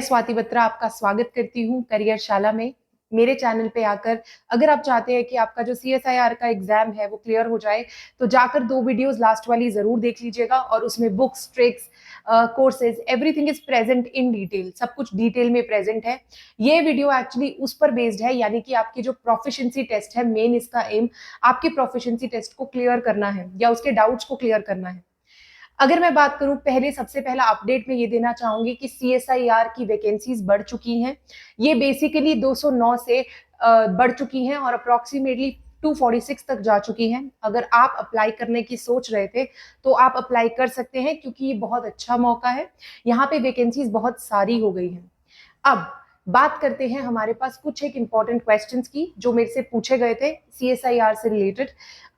स्वाति बत्रा आपका स्वागत करती हूँ करियर शाला में। मेरे चैनल पे आकर अगर आप चाहते हैं कि आपका जो CSIR का एग्जाम है वो क्लियर हो जाए तो जाकर 2 वीडियोस लास्ट वाली जरूर देख लीजिएगा और उसमें books, tricks, courses, everything is present in detail. सब कुछ डिटेल में प्रेजेंट है। ये वीडियो एक्चुअली उस पर बेस्ड है, यानी कि आपकी जो प्रोफिशिएंसी टेस्ट है, मेन इसका एम आपके प्रोफिशिएंसी टेस्ट को क्लियर करना है या उसके डाउट्स को क्लियर करना है। अगर मैं बात करूं, सबसे पहला अपडेट में ये देना चाहूंगी कि CSIR की वैकेंसीज बढ़ चुकी हैं। ये बेसिकली 209 से बढ़ चुकी हैं और अप्रोक्सीमेटली 246 तक जा चुकी हैं। अगर आप अप्लाई करने की सोच रहे थे तो आप अप्लाई कर सकते हैं, क्योंकि ये बहुत अच्छा मौका है। यहाँ पे वैकेंसीज बहुत सारी हो गई हैं। अब बात करते हैं हमारे पास कुछ एक इंपॉर्टेंट क्वेश्चंस की जो मेरे से पूछे गए थे CSIR से रिलेटेड।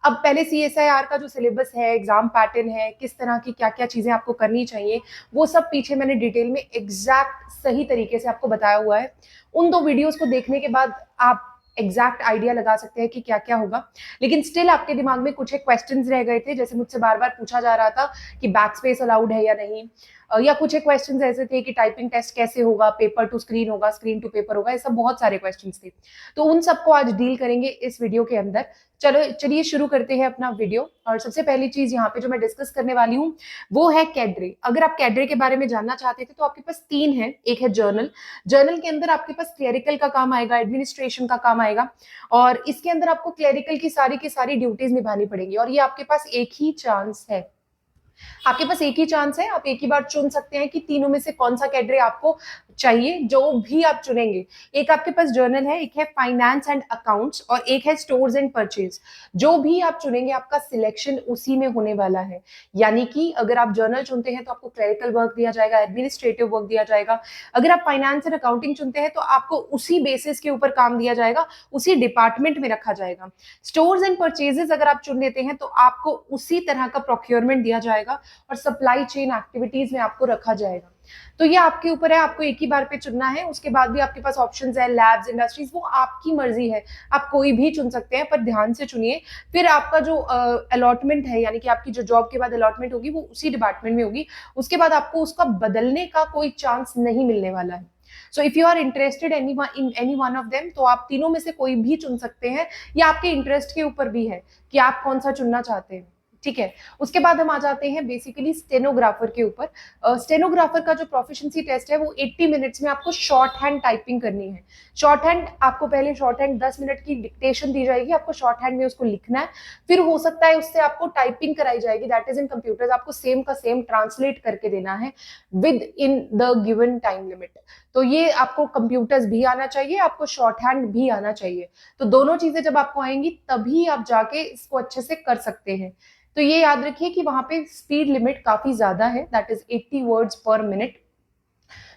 अब पहले CSIR का जो सिलेबस है, एग्जाम पैटर्न है, किस तरह की क्या क्या चीजें आपको करनी चाहिए, वो सब पीछे मैंने डिटेल में एग्जैक्ट सही तरीके से आपको बताया हुआ है। उन 2 वीडियोस को देखने के बाद आप एग्जैक्ट आइडिया लगा सकते हैं कि क्या क्या होगा। लेकिन स्टिल आपके दिमाग में कुछ एक क्वेश्चंस रह गए थे, जैसे मुझसे बार बार पूछा जा रहा था कि बैक स्पेस अलाउड है या नहीं, या कुछ एक क्वेश्चंस ऐसे थे कि टाइपिंग टेस्ट कैसे होगा, पेपर टू स्क्रीन होगा, स्क्रीन टू पेपर होगा, ये सब बहुत सारे क्वेश्चंस थे। तो उन सबको आज डील करेंगे इस वीडियो के अंदर। चलिए शुरू करते हैं अपना वीडियो। और सबसे पहली चीज यहाँ पे जो मैं डिस्कस करने वाली हूँ वो है कैडरे। अगर आप कैडरे के बारे में जानना चाहते थे तो आपके पास 3 है। एक है जर्नल। जर्नल के अंदर आपके पास क्लेरिकल का काम आएगा, एडमिनिस्ट्रेशन का काम आएगा, और इसके अंदर आपको क्लेरिकल की सारी ड्यूटीज निभानी पड़ेंगी। और ये आपके पास एक ही चांस है, आपके पास एक ही चांस है, आप एक ही बार चुन सकते हैं कि तीनों में से कौन सा कैडरे आपको चाहिए। जो भी आप चुनेंगे, एक आपके पास जर्नल है, एक है फाइनेंस एंड अकाउंट्स, और एक है स्टोर्स एंड परचेज। जो भी आप चुनेंगे आपका सिलेक्शन उसी में होने वाला है। यानी कि अगर आप जर्नल चुनते हैं तो आपको क्लरिकल वर्क दिया जाएगा, एडमिनिस्ट्रेटिव वर्क दिया जाएगा। अगर आप फाइनेंस एंड अकाउंटिंग चुनते हैं तो आपको उसी बेसिस के ऊपर काम दिया जाएगा, उसी डिपार्टमेंट में रखा जाएगा। स्टोर्स एंड परचेजेस अगर आप चुन लेते हैं तो आपको उसी तरह का प्रोक्योरमेंट दिया जाएगा और सप्लाई चेन एक्टिविटीज में आपको रखा जाएगा। तो ये आपके ऊपर है, आपको एक ही बार पे चुनना है। उसके बाद भी आपके पास ऑप्शंस है, लैब्स, इंडस्ट्रीज, वो आपकी मर्जी है, आप कोई भी चुन सकते हैं, पर ध्यान से चुनिए। फिर आपका जो अलॉटमेंट है, यानी कि आपकी जो जॉब के बाद अलॉटमेंट होगी वो उसी डिपार्टमेंट में होगी। उसके बाद आपको उसका बदलने का कोई चांस नहीं मिलने वाला है। So if you are interested in any one of them, तो आप तीनों में से कोई भी चुन सकते हैं। या आपके इंटरेस्ट के ऊपर भी है कि आप कौन सा चुनना चाहते हैं। ठीक है। उसके बाद हम आ जाते हैं बेसिकली स्टेनोग्राफर के ऊपर। स्टेनोग्राफर का जो प्रोफिशिएंसी टेस्ट है वो 80 मिनट्स में आपको शॉर्ट हैंड टाइपिंग करनी है। शॉर्ट हैंड आपको पहले शॉर्ट हैंड 10 मिनट की डिक्टेशन दी जाएगी, आपको शॉर्ट हैंड में उसको लिखना है। फिर हो सकता है उससे आपको टाइपिंग कराई जाएगी, दैट इज इन कंप्यूटर्स। आपको सेम का सेम ट्रांसलेट करके देना है with in the given time limit. तो ये आपको कंप्यूटर्स भी आना चाहिए, आपको शॉर्ट हैंड भी आना चाहिए। तो दोनों चीजें जब आपको आएंगी तभी आप जाके इसको अच्छे से कर सकते हैं। तो ये याद रखिए कि वहां पे स्पीड लिमिट काफी ज्यादा है, दैट इज 80 वर्ड्स पर मिनट।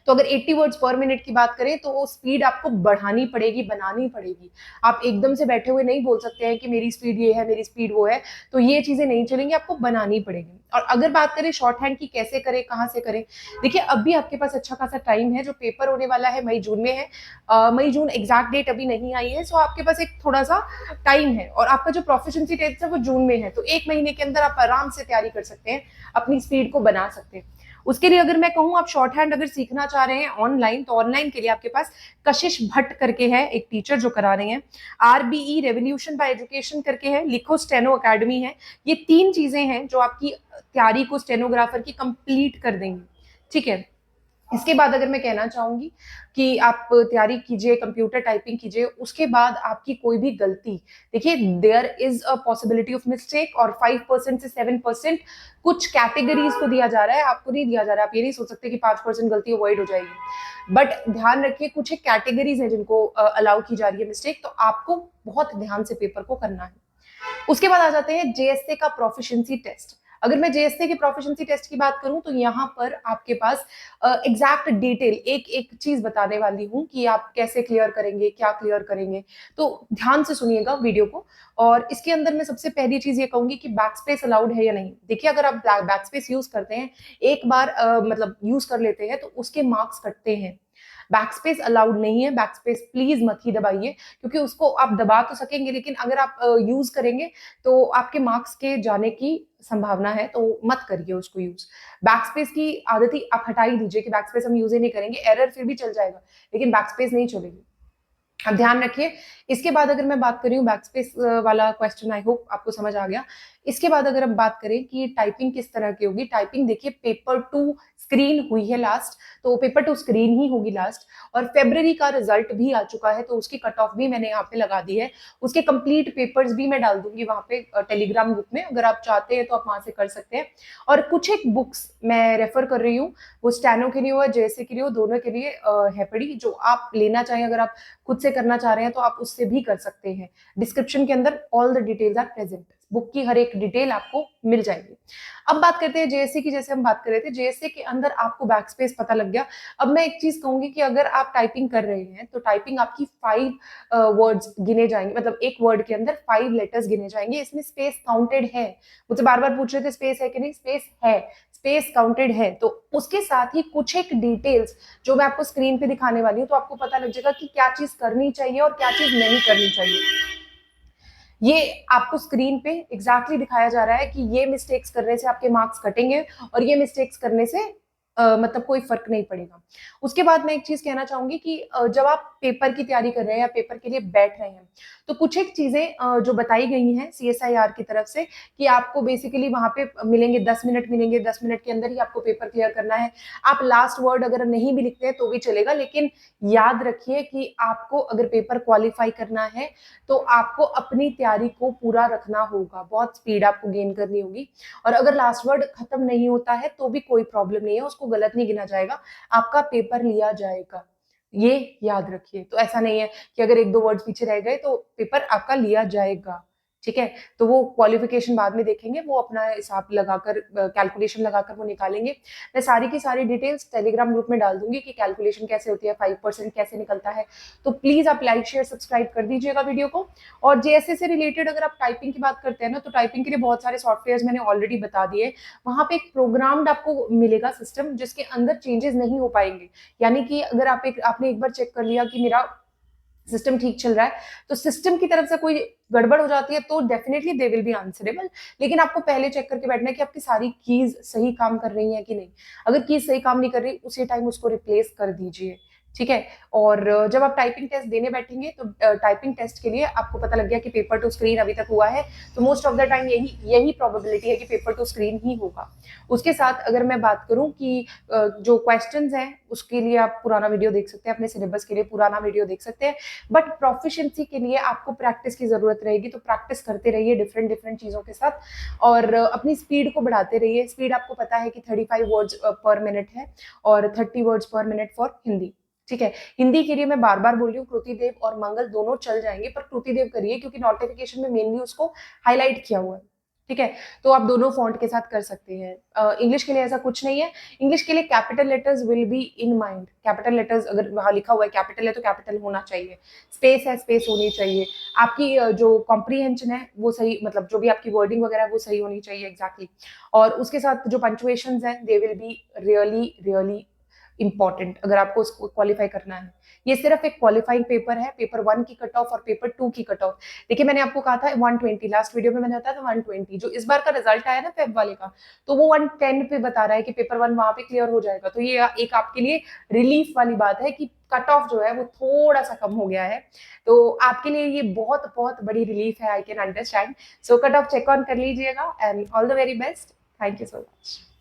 तो अगर 80 वर्ड्स पर मिनट की बात करें तो वो स्पीड आपको बढ़ानी पड़ेगी, बनानी पड़ेगी। आप एकदम से बैठे हुए नहीं बोल सकते हैं कि मेरी स्पीड ये है, मेरी स्पीड वो है। तो ये चीजें नहीं चलेंगी, आपको बनानी पड़ेगी। और अगर बात करें शॉर्ट हैंड की, कैसे करें, कहाँ से करें, देखिए अभी आपके पास अच्छा खासा टाइम है। जो पेपर होने वाला है मई जून में है। मई जून एग्जैक्ट डेट अभी नहीं आई है, सो आपके पास एक थोड़ा सा टाइम है। और आपका जो प्रोफिशिएंसी टेस्ट है वो जून में है, तो 1 महीने के अंदर आप आराम से तैयारी कर सकते हैं, अपनी स्पीड को बना सकते हैं। उसके लिए अगर मैं कहूँ, आप शॉर्ट हैंड अगर सीखना चाह रहे हैं ऑनलाइन, तो ऑनलाइन के लिए आपके पास कशिश भट्ट करके है एक टीचर जो करा रहे हैं। RBE रेवोल्यूशन बाय एजुकेशन करके है, लिखो स्टेनो अकेडमी है। ये 3 चीजें हैं जो आपकी तैयारी को स्टेनोग्राफर की कंप्लीट कर देंगी। ठीक है। इसके बाद अगर मैं कहना चाहूंगी कि आप तैयारी कीजिए, कंप्यूटर टाइपिंग कीजिए, उसके बाद आपकी कोई भी गलती, देखिए there is a possibility of mistake, और 5% से 7% कुछ कैटेगरीज को दिया जा रहा है, आपको नहीं दिया जा रहा है। आप ये नहीं सोच सकते कि 5% गलती अवॉइड हो जाएगी। बट ध्यान रखिए कुछ एक कैटेगरीज है जिनको अलाउ की जा रही है मिस्टेक, तो आपको बहुत ध्यान से पेपर को करना है। उसके बाद आ जाते हैं JSA का प्रोफिशिएंसी टेस्ट। अगर मैं JSA के प्रोफिशिएंसी टेस्ट की बात करूं तो यहाँ पर आपके पास एग्जैक्ट डिटेल एक एक चीज बताने वाली हूं कि आप कैसे क्लियर करेंगे, क्या क्लियर करेंगे। तो ध्यान से सुनिएगा वीडियो को। और इसके अंदर मैं सबसे पहली चीज ये कहूंगी कि बैक स्पेस अलाउड है या नहीं। देखिए अगर आप बैक स्पेस यूज करते हैं, एक बार मतलब यूज कर लेते हैं, तो उसके मार्क्स कटते हैं। बैक स्पेस अलाउड नहीं है, बैक स्पेस प्लीज मत ही दबाइए, क्योंकि उसको आप दबा तो सकेंगे लेकिन अगर आप यूज करेंगे तो आपके मार्क्स के जाने की संभावना है, तो मत करिए उसको यूज। बैक स्पेस की आदत ही आप हटा ही दीजिए कि बैक स्पेस हम यूज ही नहीं करेंगे, एरर फिर भी चल जाएगा लेकिन बैक स्पेस नहीं चलेगी। अब ध्यान रखिए। इसके बाद अगर मैं बात कर रही हूँ बैकस्पेस वाला क्वेश्चन, आई होप आपको समझ आ गया। इसके बाद अगर हम बात करें कि टाइपिंग किस तरह की होगी, टाइपिंग देखिए पेपर टू स्क्रीन हुई है लास्ट, तो पेपर टू स्क्रीन ही होगी लास्ट। और फेब्रवरी का रिजल्ट भी आ चुका है, तो उसकी कट ऑफ भी मैंने यहाँ पे लगा दी है। उसके कंप्लीट पेपर्स भी मैं डाल दूंगी वहां पे टेलीग्राम ग्रुप में, अगर आप चाहते हैं तो आप वहां से कर सकते हैं। और कुछ एक बुक्स मैं रेफर कर रही हूँ, वो स्टैनो के लिए हो जेएसए के लिए हो, दोनों के लिए है पड़ी, जो आप लेना चाहें, अगर आप खुद से करना चाह रहे हैं तो आप उससे भी कर सकते हैं। डिस्क्रिप्शन के अंदर all the details are present, book की हर एक डिटेल आपको मिल जाएगी। अब बात करते हैं जेएससी की, जैसे हम बात कर रहे थे जेएससी के अंदर आपको बैक स्पेस पता लग गया। अब मैं एक चीज कहूंगी कि अगर आप टाइपिंग कर रहे हैं तो टाइपिंग आपकी 5 वर्ड्स गिने जाएंगे, मतलब एक वर्ड के अंदर 5 लेटर्स गिने जाएंगे, इसमें स्पेस काउंटेड है। मुझे बार बार पूछ रहे थे स्पेस है कि नहीं, स्पेस है, स्पेस काउंटेड है। तो उसके साथ ही कुछ एक डिटेल्स जो मैं आपको स्क्रीन पे दिखाने वाली हूँ, तो आपको पता लग जाएगा कि क्या चीज करनी चाहिए और क्या चीज नहीं करनी चाहिए। ये आपको स्क्रीन पे एग्जैक्टली दिखाया जा रहा है कि ये मिस्टेक्स करने से आपके मार्क्स कटेंगे और ये मिस्टेक्स करने से मतलब कोई फर्क नहीं पड़ेगा। उसके बाद मैं एक चीज कहना चाहूंगी कि जब आप पेपर की तैयारी कर रहे हैं या पेपर के लिए बैठ रहे हैं, तो कुछ एक चीजें जो बताई गई हैं सीएसआईआर की तरफ से कि आपको बेसिकली वहां पे मिलेंगे 10 मिनट, मिलेंगे 10 मिनट के अंदर ही आपको पेपर क्लियर करना है। आप लास्ट वर्ड अगर नहीं भी लिखते हैं तो भी चलेगा, लेकिन याद रखिए कि आपको अगर पेपर क्वालिफाई करना है तो आपको अपनी तैयारी को पूरा रखना होगा, बहुत स्पीड आपको गेन करनी होगी। और अगर लास्ट वर्ड खत्म नहीं होता है तो भी कोई प्रॉब्लम नहीं है, उसको गलत नहीं गिना जाएगा, आपका पेपर लिया जाएगा, ये याद रखिए। तो ऐसा नहीं है कि अगर एक दो वर्ड्स पीछे रह गए तो पेपर आपका लिया जाएगा, ठीक है। तो वो क्वालिफिकेशन बाद में देखेंगे, वो अपना हिसाब लगाकर कैलकुलेशन लगाकर वो निकालेंगे। मैं सारी की सारी डिटेल्स टेलीग्राम ग्रुप में डाल दूंगी कि कैलकुलेशन कैसे होती है, 5% कैसे निकलता है। तो प्लीज आप लाइक शेयर सब्सक्राइब कर दीजिएगा वीडियो को। और जेएसए से रिलेटेड अगर आप टाइपिंग की बात करते हैं ना, तो टाइपिंग के लिए बहुत सारे सॉफ्टवेयर मैंने ऑलरेडी बता दिए। वहां पे एक प्रोग्राम्ड आपको मिलेगा सिस्टम जिसके अंदर चेंजेस नहीं हो पाएंगे। यानी कि अगर आपने एक बार चेक कर लिया कि मेरा सिस्टम ठीक चल रहा है, तो सिस्टम की तरफ से कोई गड़बड़ हो जाती है तो definitely they will be answerable. लेकिन आपको पहले चेक करके बैठना है कि आपकी सारी कीज सही काम कर रही हैं कि नहीं। अगर कीज सही काम नहीं कर रही, उसी टाइम उसको रिप्लेस कर दीजिए, ठीक है। और जब आप टाइपिंग टेस्ट देने बैठेंगे तो टाइपिंग टेस्ट के लिए आपको पता लग गया कि पेपर टू स्क्रीन अभी तक हुआ है, तो मोस्ट ऑफ द टाइम यही प्रोबेबिलिटी है कि पेपर टू स्क्रीन ही होगा। उसके साथ अगर मैं बात करूं कि जो क्वेश्चंस हैं उसके लिए आप पुराना वीडियो देख सकते हैं, अपने सिलेबस के लिए पुराना वीडियो देख सकते हैं। बट प्रोफिशिएंसी के लिए आपको प्रैक्टिस की जरूरत रहेगी, तो प्रैक्टिस करते रहिए डिफरेंट डिफरेंट चीजों के साथ और अपनी स्पीड को बढ़ाते रहिए। स्पीड आपको पता है कि 35 वर्ड्स पर मिनट है और 30 वर्ड्स पर मिनट फॉर हिंदी, ठीक है। हिंदी के लिए मैं बार बार बोल रही हूँ, कृतिदेव और मंगल दोनों चल जाएंगे, पर कृतिदेव करिए क्योंकि नोटिफिकेशन में मेनली उसको हाईलाइट किया हुआ है, ठीक है। तो आप दोनों फॉन्ट के साथ कर सकते हैं। इंग्लिश के लिए ऐसा कुछ नहीं है। इंग्लिश के लिए capital letters will be in mind, capital letters अगर वहां लिखा हुआ है कैपिटल है तो कैपिटल होना चाहिए, स्पेस है स्पेस होनी चाहिए। आपकी जो कॉम्प्रीहेंशन है वो सही, मतलब जो भी आपकी वर्डिंग वगैरह है वो सही होनी चाहिए एग्जैक्टली। और उसके साथ जो पंचुएशन है they will be really really important अगर आपको उसको क्वालिफाई करना है। ये सिर्फ एक क्वालिफाइंग पेपर है, पेपर 1 की कट ऑफ और पेपर 2 की कट ऑफ। देखिए मैंने आपको कहा था 120, लास्ट वीडियो में मैंने बताया था 120, जो इस बार का रिजल्ट आया ना फेब वाले का, तो वो 110 पे बता रहा है कि पेपर 1 वहां पे क्लियर हो जाएगा। तो ये एक आपके लिए रिलीफ वाली बात है कि कट ऑफ जो है वो थोड़ा सा कम हो गया है, तो आपके लिए ये बहुत बहुत बड़ी रिलीफ है, I can understand. So cut off check on कर लीजिएगा and all the very best. Thank you so much.